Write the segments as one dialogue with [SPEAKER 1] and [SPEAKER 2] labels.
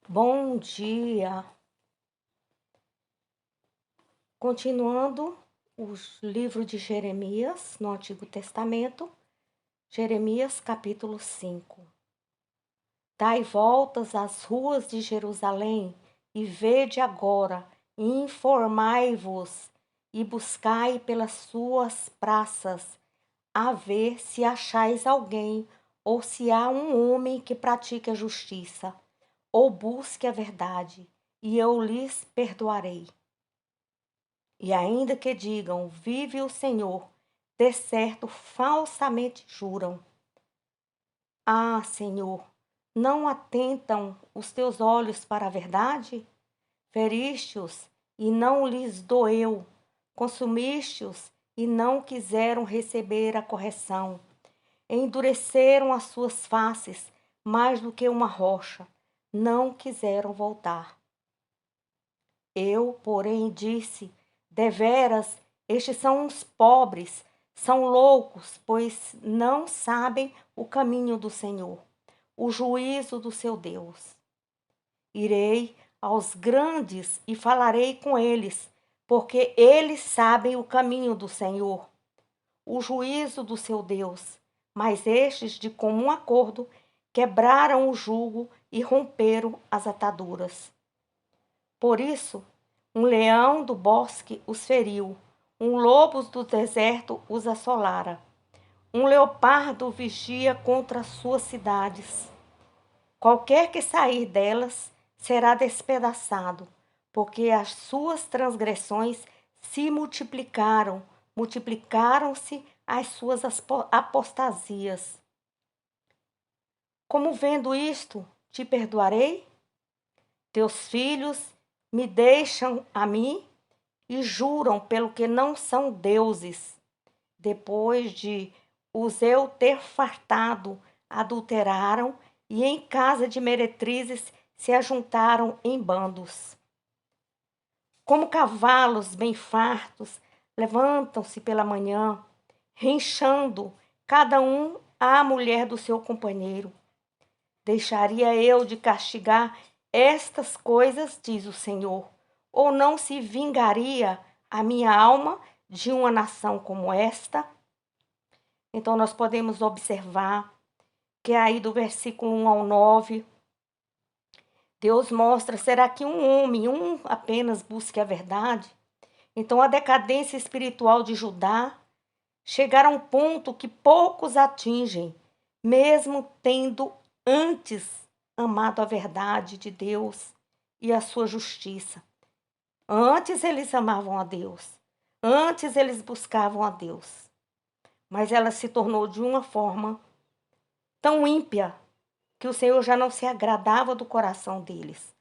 [SPEAKER 1] Bom dia. Continuando o livro de Jeremias, no Antigo Testamento, Jeremias capítulo 5. Dai voltas às ruas de Jerusalém e vede agora, e informai-vos e buscai pelas suas praças, a ver se achais alguém ou se há um homem que pratique a justiça, ou busque a verdade, e eu lhes perdoarei. E ainda que digam, vive o Senhor, de certo falsamente juram. Ah, Senhor, não atentam os teus olhos para a verdade? Feriste-os e não lhes doeu, consumiste-os e não quiseram receber a correção. Endureceram as suas faces mais do que uma rocha, não quiseram voltar. Eu, porém, disse: deveras, estes são uns pobres, são loucos, pois não sabem o caminho do Senhor, o juízo do seu Deus. Irei aos grandes e falarei com eles, porque eles sabem o caminho do Senhor, o juízo do seu Deus. Mas estes, de comum acordo, quebraram o jugo e romperam as ataduras. Por isso, um leão do bosque os feriu, um lobo do deserto os assolara. Um leopardo vigia contra as suas cidades. Qualquer que sair delas será despedaçado, porque as suas transgressões se multiplicaram, multiplicaram-se as suas apostasias. Como vendo isto, te perdoarei? Teus filhos me deixam a mim e juram pelo que não são deuses. Depois de os eu ter fartado, adulteraram e em casa de meretrizes se ajuntaram em bandos. Como cavalos bem fartos, levantam-se pela manhã, rinchando cada um à mulher do seu companheiro. Deixaria eu de castigar estas coisas, diz o Senhor, ou não se vingaria a minha alma de uma nação como esta? Então, nós podemos observar que aí do versículo 1 ao 9, Deus mostra, será que um homem, apenas busque a verdade? Então, a decadência espiritual de Judá chegará a um ponto que poucos atingem, mesmo tendo antes amado a verdade de Deus e a sua justiça. Antes eles amavam a Deus, antes eles buscavam a Deus, mas ela se tornou de uma forma tão ímpia que o Senhor já não se agradava do coração deles.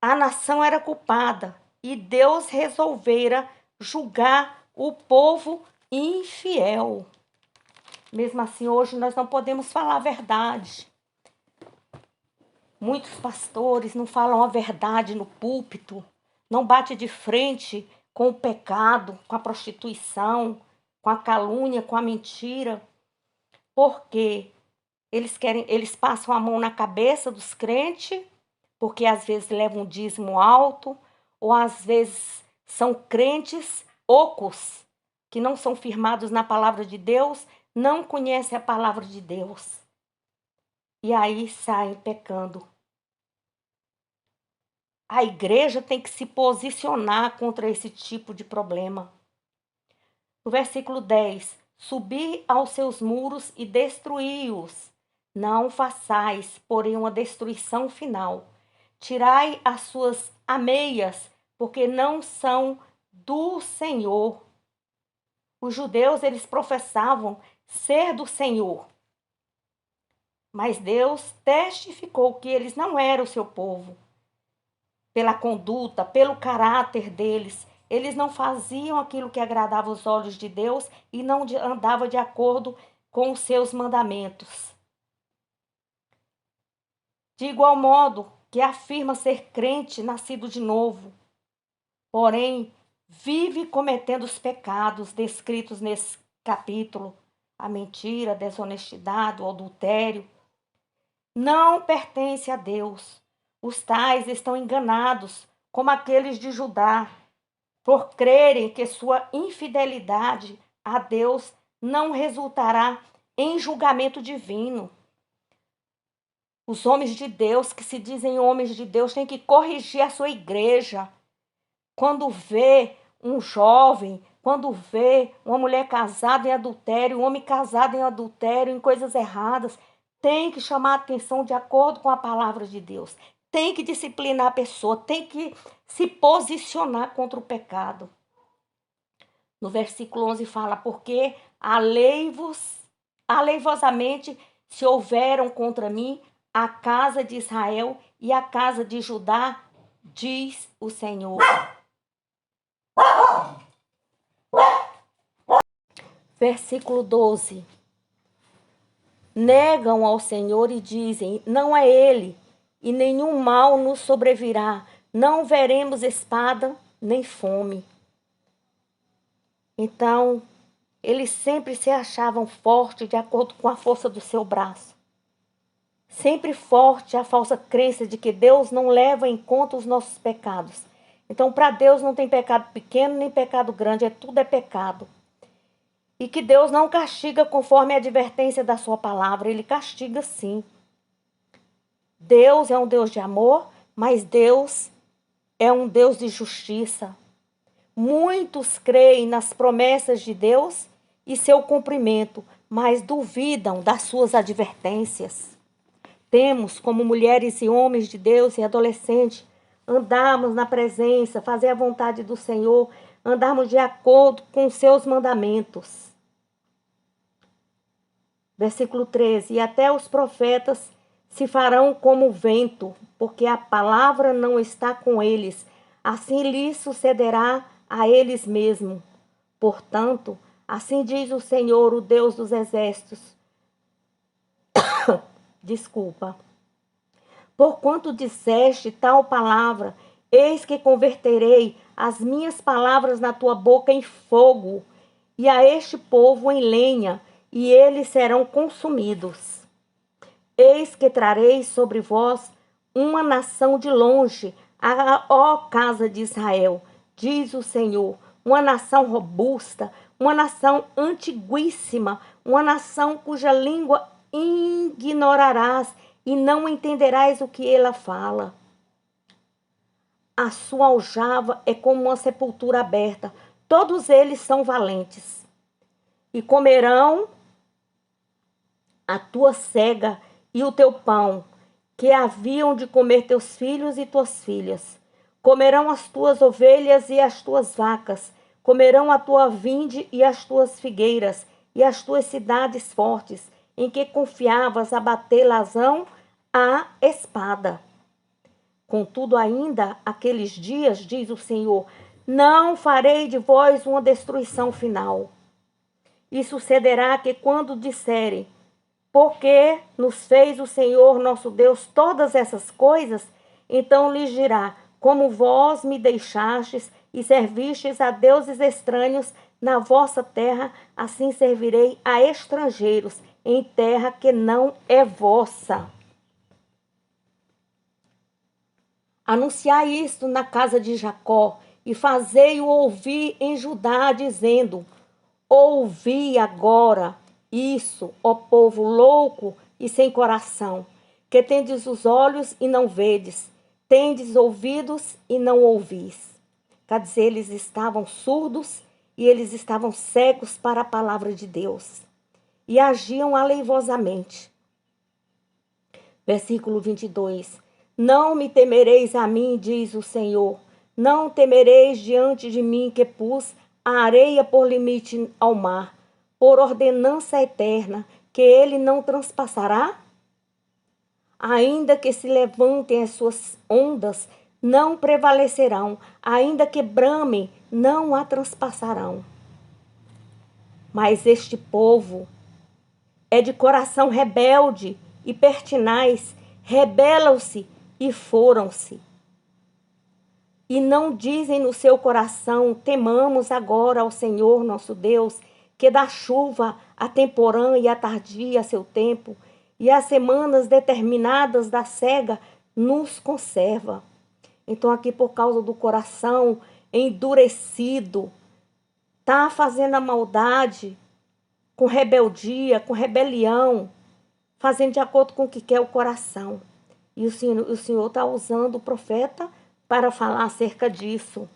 [SPEAKER 1] A nação era culpada e Deus resolvera julgar o povo infiel. Mesmo assim, hoje nós não podemos falar a verdade. Muitos pastores não falam a verdade no púlpito, não bate de frente com o pecado, com a prostituição, com a calúnia, com a mentira, porque eles passam a mão na cabeça dos crentes, porque às vezes levam um dízimo alto, ou às vezes são crentes ocos, que não são firmados na palavra de Deus, não conhecem a palavra de Deus. E aí saem pecando. A igreja tem que se posicionar contra esse tipo de problema. No versículo 10, subi aos seus muros e destruí-os. Não façais, porém, uma destruição final. Tirai as suas ameias, porque não são do Senhor. Os judeus, eles professavam ser do Senhor. Mas Deus testificou que eles não eram o seu povo. Pela conduta, pelo caráter deles, eles não faziam aquilo que agradava os olhos de Deus e não andava de acordo com os seus mandamentos. De igual modo que afirma ser crente nascido de novo, porém vive cometendo os pecados descritos nesse capítulo, a mentira, a desonestidade, o adultério, não pertence a Deus, Os tais estão enganados, como aqueles de Judá, por crerem que sua infidelidade a Deus não resultará em julgamento divino. Os homens de Deus, que se dizem homens de Deus, têm que corrigir a sua igreja. Quando vê um jovem, quando vê uma mulher casada em adultério, um homem casado em adultério, em coisas erradas, tem que chamar a atenção de acordo com a palavra de Deus. Tem que disciplinar a pessoa, tem que se posicionar contra o pecado. No versículo 11 fala, porque aleivosamente se houveram contra mim a casa de Israel e a casa de Judá, diz o Senhor. Versículo 12. Negam ao Senhor e dizem, não é Ele, e nenhum mal nos sobrevirá, não veremos espada nem fome. Então, eles sempre se achavam fortes de acordo com a força do seu braço. Sempre forte a falsa crença de que Deus não leva em conta os nossos pecados. Então, para Deus não tem pecado pequeno nem pecado grande, tudo é pecado. E que Deus não castiga conforme a advertência da sua palavra, Ele castiga sim. Deus é um Deus de amor, mas Deus é um Deus de justiça. Muitos creem nas promessas de Deus e seu cumprimento, mas duvidam das suas advertências. Temos, como mulheres e homens de Deus e adolescentes, andarmos na presença, fazer a vontade do Senhor, andarmos de acordo com os seus mandamentos. Versículo 13, e até os profetas se farão como o vento, porque a palavra não está com eles, assim lhes sucederá a eles mesmos. Portanto, assim diz o Senhor, o Deus dos exércitos. Desculpa. Porquanto disseste tal palavra, eis que converterei as minhas palavras na tua boca em fogo, e a este povo em lenha, e eles serão consumidos. Eis que trarei sobre vós uma nação de longe, ó casa de Israel, diz o Senhor, uma nação robusta, uma nação antiguíssima, uma nação cuja língua ignorarás e não entenderás o que ela fala. A sua aljava é como uma sepultura aberta, todos eles são valentes. E comerão a tua cega e o teu pão, que haviam de comer teus filhos e tuas filhas. Comerão as tuas ovelhas e as tuas vacas, comerão a tua vinde e as tuas figueiras, e as tuas cidades fortes, em que confiavas a bater lazão à espada. Contudo, ainda aqueles dias, diz o Senhor, não farei de vós uma destruição final. E sucederá que quando disserem, porque nos fez o Senhor nosso Deus todas essas coisas, então lhes dirá, como vós me deixastes e servistes a deuses estranhos na vossa terra, assim servirei a estrangeiros em terra que não é vossa. Anunciai isto na casa de Jacó e fazei-o ouvir em Judá, dizendo, ouvi agora isso, ó povo louco e sem coração, que tendes os olhos e não vedes, tendes ouvidos e não ouvis. Quer dizer, eles estavam surdos e eles estavam cegos para a palavra de Deus e agiam aleivosamente. Versículo 22. Não me temereis a mim, diz o Senhor, não temereis diante de mim que pus a areia por limite ao mar, por ordenança eterna, que ele não transpassará? Ainda que se levantem as suas ondas, não prevalecerão, ainda que bramem, não a transpassarão. Mas este povo é de coração rebelde e pertinaz, rebelam-se e foram-se. E não dizem no seu coração, temamos agora ao Senhor nosso Deus, que dá chuva a temporã e a tardia a seu tempo, e as semanas determinadas da cega nos conserva. Então aqui por causa do coração endurecido, tá fazendo a maldade com rebeldia, com rebelião, fazendo de acordo com o que quer o coração. E o Senhor está usando o profeta para falar acerca disso.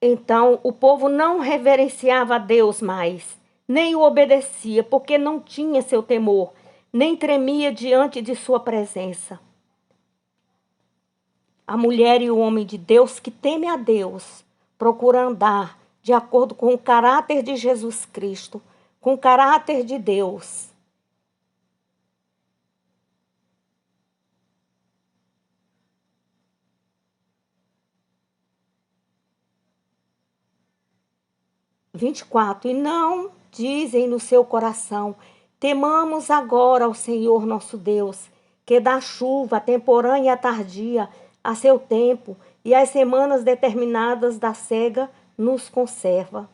[SPEAKER 1] Então, o povo não reverenciava a Deus mais, nem o obedecia, porque não tinha seu temor, nem tremia diante de sua presença. A mulher e o homem de Deus que teme a Deus, procura andar de acordo com o caráter de Jesus Cristo, com o caráter de Deus. Vinte e 24. E não dizem no seu coração: temamos agora ao Senhor nosso Deus, que dá chuva temporã e a tardia a seu tempo, e as semanas determinadas da cega nos conserva.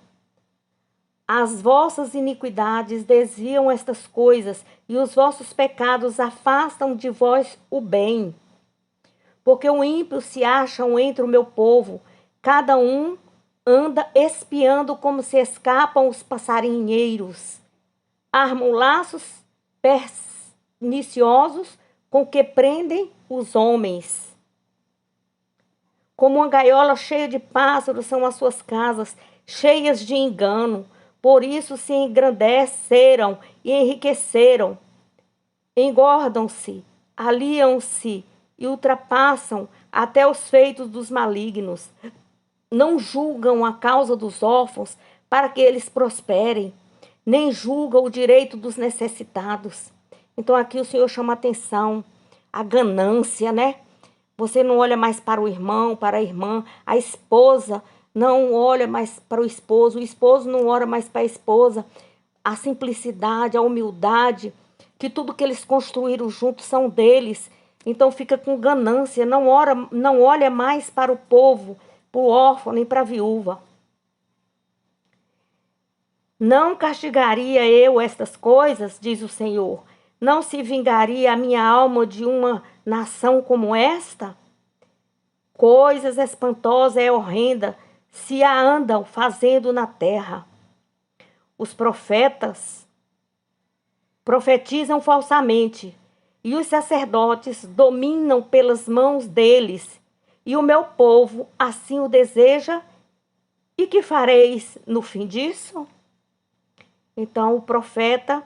[SPEAKER 1] As vossas iniquidades desviam estas coisas, e os vossos pecados afastam de vós o bem. Porque o ímpio se acham entre o meu povo, cada um anda espiando como se escapam os passarinheiros. Armam laços perniciosos com que prendem os homens. Como uma gaiola cheia de pássaros são as suas casas, cheias de engano. Por isso se engrandeceram e enriqueceram. Engordam-se, aliam-se e ultrapassam até os feitos dos malignos. Não julgam a causa dos órfãos para que eles prosperem, nem julgam o direito dos necessitados. Então aqui o Senhor chama atenção, a ganância, né? Você não olha mais para o irmão, para a irmã, a esposa não olha mais para o esposo não olha mais para a esposa. A simplicidade, a humildade, que tudo que eles construíram juntos são deles. Então fica com ganância, não olha mais para o povo, para o órfão, nem para a viúva. Não castigaria eu estas coisas, diz o Senhor. Não se vingaria a minha alma de uma nação como esta? Coisas espantosas e horrendas se a andam fazendo na terra. Os profetas profetizam falsamente, e os sacerdotes dominam pelas mãos deles, e o meu povo assim o deseja. E que fareis no fim disso? Então o profeta,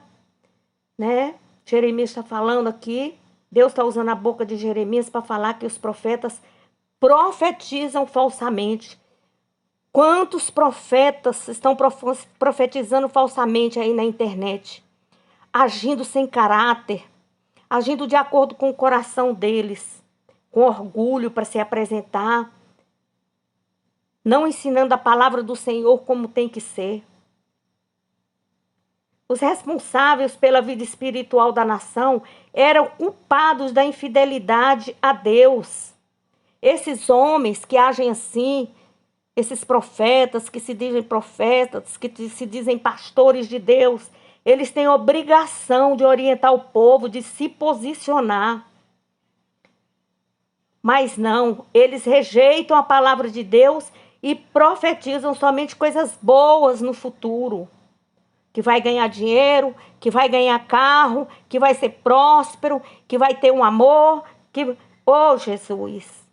[SPEAKER 1] né, Jeremias está falando aqui, Deus está usando a boca de Jeremias para falar que os profetas profetizam falsamente. Quantos profetas estão profetizando falsamente aí na internet? Agindo sem caráter, agindo de acordo com o coração deles, com orgulho para se apresentar, não ensinando a palavra do Senhor como tem que ser. Os responsáveis pela vida espiritual da nação eram culpados da infidelidade a Deus. Esses homens que agem assim, esses profetas que se dizem profetas, que se dizem pastores de Deus, eles têm obrigação de orientar o povo, de se posicionar. Mas não, eles rejeitam a palavra de Deus e profetizam somente coisas boas no futuro. Que vai ganhar dinheiro, que vai ganhar carro, que vai ser próspero, que vai ter um amor, que... Oh, Jesus!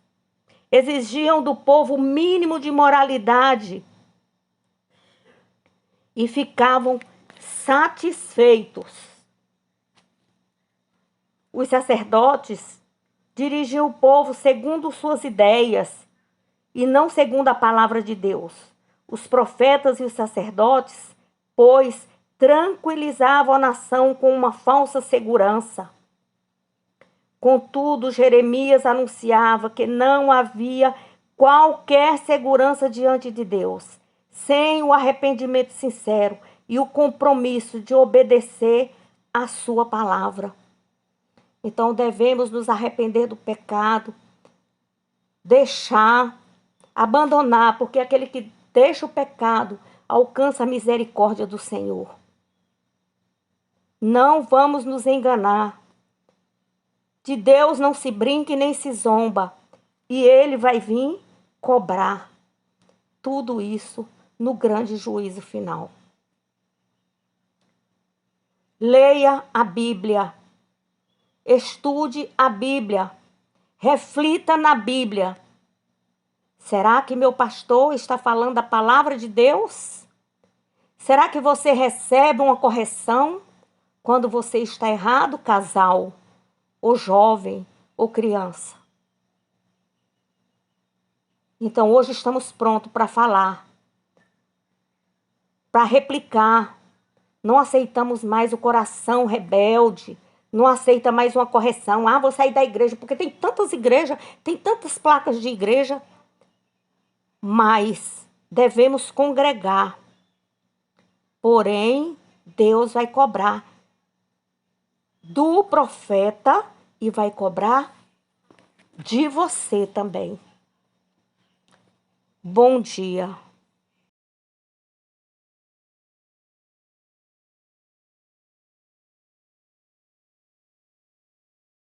[SPEAKER 1] Exigiam do povo o mínimo de moralidade e ficavam satisfeitos. Os sacerdotes dirigiam o povo segundo suas ideias e não segundo a palavra de Deus. Os profetas e os sacerdotes, pois, tranquilizavam a nação com uma falsa segurança. Contudo, Jeremias anunciava que não havia qualquer segurança diante de Deus, sem o arrependimento sincero e o compromisso de obedecer à sua palavra. Então devemos nos arrepender do pecado, deixar, abandonar, porque aquele que deixa o pecado alcança a misericórdia do Senhor. Não vamos nos enganar. De Deus não se brinca e nem se zomba. E Ele vai vir cobrar tudo isso no grande juízo final. Leia a Bíblia. Estude a Bíblia. Reflita na Bíblia. Será que meu pastor está falando a palavra de Deus? Será que você recebe uma correção quando você está errado, casal, ou jovem, ou criança? Então hoje estamos prontos para falar, para replicar. Não aceitamos mais o coração rebelde, não aceita mais uma correção. Ah, vou sair da igreja, porque tem tantas igrejas, tem tantas placas de igreja. Mas devemos congregar. Porém, Deus vai cobrar do profeta e vai cobrar de você também. Bom dia.